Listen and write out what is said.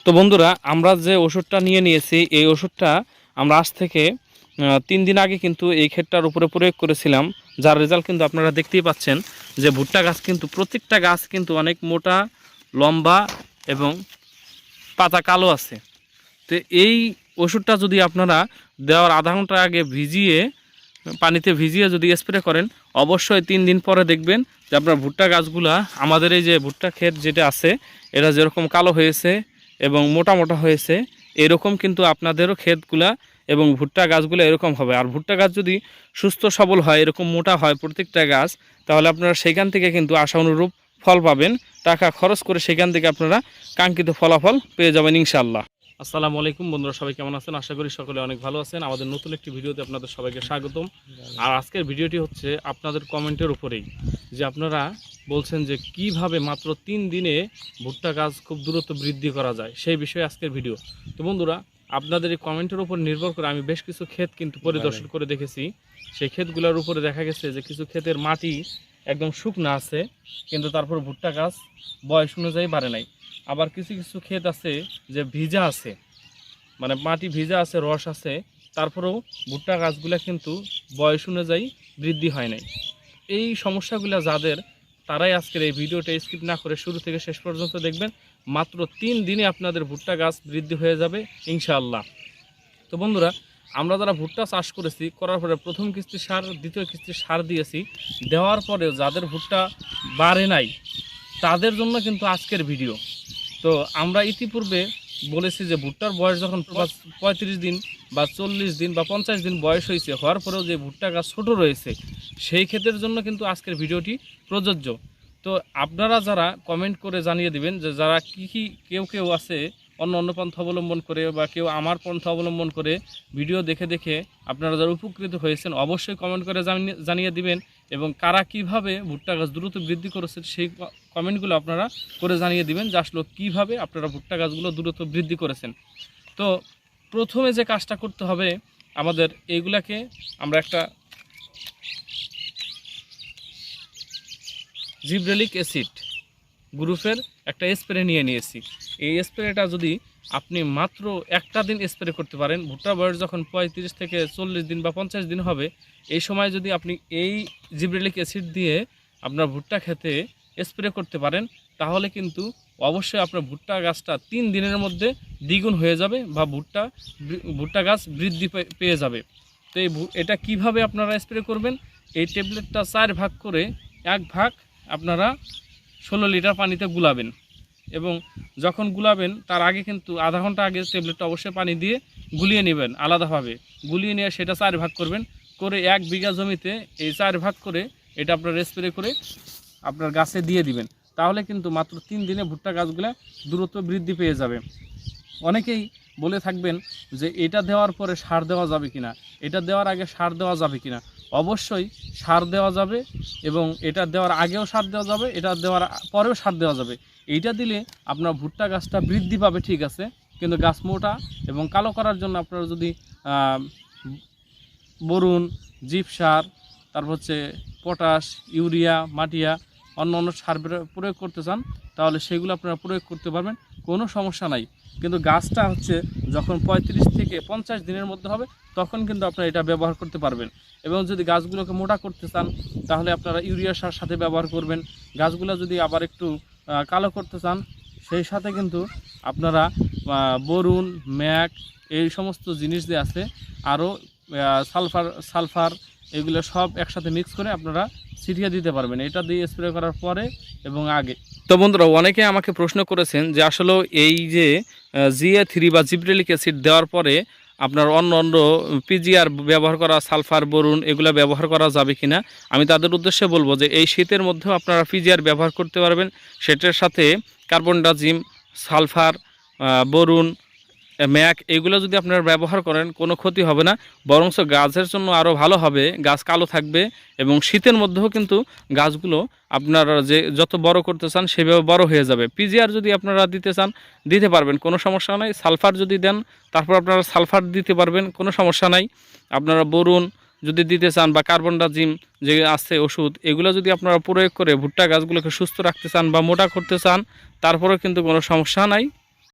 তো বন্ধুরা, আমরা যে ওষুধটা নিয়ে নিয়েছি এই ওষুধটা আমরা আজ থেকে 3 দিন আগে কিন্তু এই ক্ষেতটার উপরে প্রয়োগ করেছিলাম, যার রেজাল্ট কিন্তু আপনারা দেখতেই পাচ্ছেন যে ভুট্টা গাছ কিন্তু প্রত্যেকটা গাছ কিন্তু অনেক মোটা, লম্বা এবং পাতা কালো আছে। তো এই ওষুধটা যদি আপনারা দেওয়ার আধা ঘন্টা আগে পানিতে ভিজিয়ে যদি স্প্রে করেন, অবশ্যই 3 দিন পরে দেখবেন যে আপনার ভুট্টা গাছগুলা, আমাদের এই যে ভুট্টা ক্ষেত যেটা আছে এটা যেরকম কালো হয়েছে এবং মোটা মোটা হয়েছে, এরকম কিন্তু আপনাদেরও ক্ষেতগুলা এবং ভুট্টা গাছগুলো এরকম হবে। আর ভুট্টা গাছ যদি সুস্থ সবল হয়, এরকম মোটা হয় প্রত্যেকটা গাছ, তাহলে আপনারা সেখান থেকে কিন্তু আশা অনুরূপ ফল পাবেন। টাকা খরচ করে সেখান থেকে আপনারা কাঙ্ক্ষিত ফলাফল পেয়ে যাবেন ইনশাআল্লাহ। আসসালামু আলাইকুম বন্ধুরা, সবাই কেমন আছেন? আশা করি সকলে অনেক ভালো আছেন। আমাদের নতুন একটি ভিডিওতে আপনাদের সবাইকে স্বাগতম। আর আজকের ভিডিওটি হচ্ছে আপনাদের কমেন্টের উপরেই, যে আপনারা বলছেন যে কিভাবে মাত্র 3 দিনে ভুট্টা গাছ খুব দ্রুত বৃদ্ধি করা যায়, সেই বিষয়ে আজকের ভিডিও। তো বন্ধুরা, আপনাদের এই কমেন্টের উপর নির্ভর করে আমি বেশ কিছু ক্ষেত কিন্তু পরিদর্শন করে দেখেছি। সেই ক্ষেতগুলোর উপরে দেখা গেছে যে কিছু ক্ষেতের মাটি একদম শুকনা আছে, কিন্তু তারপর ভুট্টা গাছ বয়স অনুযায়ী বাড়ে নাই। আবার কিছু কিছু ক্ষেত আছে যে ভিজা আছে, মানে মাটি ভিজা আছে, রস আছে, তারপরেও ভুট্টা গাছগুলো কিন্তু বয়স অনুযায়ী বৃদ্ধি হয় নাই। এই সমস্যাগুলো যাদের, তারাই আজকের এই ভিডিওটা স্কিপ না করে শুরু থেকে শেষ পর্যন্ত দেখবেন। মাত্র 3 দিনে আপনাদের ভুট্টা গাছ বৃদ্ধি হয়ে যাবে ইনশাআল্লাহ। তো বন্ধুরা, আমরা যারা ভুট্টা চাষ করেছি, করার পরে প্রথম কিস্তি সার, দ্বিতীয় কিস্তি সার দিয়েছি, দেওয়ার পরেও যাদের ভুট্টা বাড়ে নাই তাদের জন্য কিন্তু আজকের ভিডিও। তো আমরা ইতিপূর্বে বলেছি যে ভুট্টার বয়স যখন 35 দিন বা 40 দিন বা 50 দিন বয়স হয়েছে, হওয়ার পরেও যে ভুট্টা গাছ ছোটো রয়েছে, সেই ক্ষেতের জন্য কিন্তু আজকের ভিডিওটি প্রযোজ্য। তো আপনারা যারা কমেন্ট করে জানিয়ে দিবেন যে যারা কী কেউ আছে অন্য পন্থা অবলম্বন করে, বা কেউ আমার পন্থা অবলম্বন করে ভিডিও দেখে দেখে আপনারা যারা উপকৃত হয়েছেন, অবশ্যই কমেন্ট করে জানিয়ে দিবেন। এবং কারা কিভাবে ভুট্টা গাছ দ্রুত বৃদ্ধি করেছে সেই কমেন্টগুলো আপনারা করে জানিয়ে দিবেন যে আসলে কীভাবে আপনারা ভুট্টা গাছগুলো দ্রুত বৃদ্ধি করেছেন। তো প্রথমে যে কাজটা করতে হবে আমাদের, এইগুলাকে আমরা একটা জিব্রেলিক অ্যাসিড গ্রুপের একটা স্প্রে নিয়ে নিয়েছি। এই স্প্রেটা যদি আপনি মাত্র একটা দিন স্প্রে করতে পারেন, ভুট্টার বয়স যখন 35 থেকে 40 দিন বা 50 দিন হবে, এই সময় যদি আপনি এই জিব্রেলিক অ্যাসিড দিয়ে আপনার ভুট্টা খেতে স্প্রে করতে পারেন, তাহলে কিন্তু অবশ্যই আপনার ভুট্টা গাছটা 3 দিনের মধ্যে দ্বিগুণ হয়ে যাবে, বা ভুট্টা গাছ বৃদ্ধি পেয়ে যাবে। তো এটা কিভাবে আপনারা স্প্রে করবেন, এই ট্যাবলেটটা 4 ভাগ করে 1 ভাগ আপনারা 16 লিটার পানিতে গুলাবেন। এবং যখন গুলাবেন তার আগে কিন্তু আধা ঘন্টা আগে ট্যাবলেটটা অবশ্যই পানি দিয়ে গুলিয়ে নেবেন, আলাদাভাবে গুলিয়ে নিয়ে সেটা 4 ভাগ করবেন, করে 1 বিঘা জমিতে এই 4 ভাগ করে এটা আপনার স্প্রে করে আপনার গাছে দিয়ে দিবেন। তাহলে কিন্তু মাত্র 3 দিনে ভুট্টা গাছগুলো দ্রুত বৃদ্ধি পেয়ে যাবে। অনেকেই বলে থাকবেন যে এটা দেওয়ার পরে সার দেওয়া যাবে কিনা, এটা দেওয়ার আগে সার দেওয়া যাবে কিনা। অবশ্যই সার দেওয়া যাবে, এবং এটা দেওয়ার আগেও সার দেওয়া যাবে, এটা দেওয়ার পরেও সার দেওয়া যাবে। এইটা দিলে আপনার ভুট্টা গাছটা বৃদ্ধি পাবে, ঠিক আছে, কিন্তু গাছ মোটা এবং কালো করার জন্য আপনারা যদি বোরন, জিপ সার, তারপর হচ্ছে পটাশ, ইউরিয়া, মাটিয়া, অন্য সার প্রয়োগ করতে চান, তাহলে সেগুলো আপনারা প্রয়োগ করতে পারবেন, কোনো সমস্যা নাই। কিন্তু গাছটা হচ্ছে যখন 35 থেকে 50 দিনের মধ্যে হবে, তখন কিন্তু আপনারা এটা ব্যবহার করতে পারবেন। এবং যদি গাছগুলোকে মোটা করতে চান, তাহলে আপনারা ইউরিয়া সার সাথে ব্যবহার করবেন। গাছগুলো যদি আবার একটু কালো করতে চান, সেই সাথে কিন্তু আপনারা বোরন, ম্যাক, এই সমস্ত জিনিস যে আছে, আরও সালফার এগুলো সব একসাথে মিক্স করে আপনারা ছিটিয়ে দিতে পারবেন, এটা দিয়ে স্প্রে করার পরে এবং আগে। তো বন্ধুরা, অনেকে আমাকে প্রশ্ন করেছেন যে আসলে এই যে GA3 বা জিব্রেলিক অ্যাসিড দেওয়ার পরে আপনার অন্য পিজিআর ব্যবহার করা, সালফার, বোরন এগুলো ব্যবহার করা যাবে কিনা। আমি তাদের উদ্দেশ্যে বলবো যে এই শীতের মধ্যেও আপনারা পিজিআর ব্যবহার করতে পারবেন। সেটার সাথে কার্বনডাজিম, সালফার, বোরন, ম্যাক এগুলো যদি আপনারা ব্যবহার করেন, কোনো ক্ষতি হবে না, বরঞ্চ গাছের জন্য আরও ভালো হবে। গাছ কালো থাকবে এবং শীতের মধ্যেও কিন্তু গাছগুলো আপনারা যে যত বড় করতে চান সেভাবে বড় হয়ে যাবে। পিজিআর যদি আপনারা দিতে চান দিতে পারবেন, কোনো সমস্যা নাই। সালফার যদি দেন তারপর আপনারা সালফার দিতে পারবেন, কোনো সমস্যা নাই। আপনারা বোরন যদি দিতে চান বা কার্বনডাজিম যে আছে ওষুধ, এগুলো যদি আপনারা প্রয়োগ করে ভুট্টা গাছগুলোকে সুস্থ রাখতে চান বা মোটা করতে চান, তারপরেও কিন্তু কোনো সমস্যা নাই,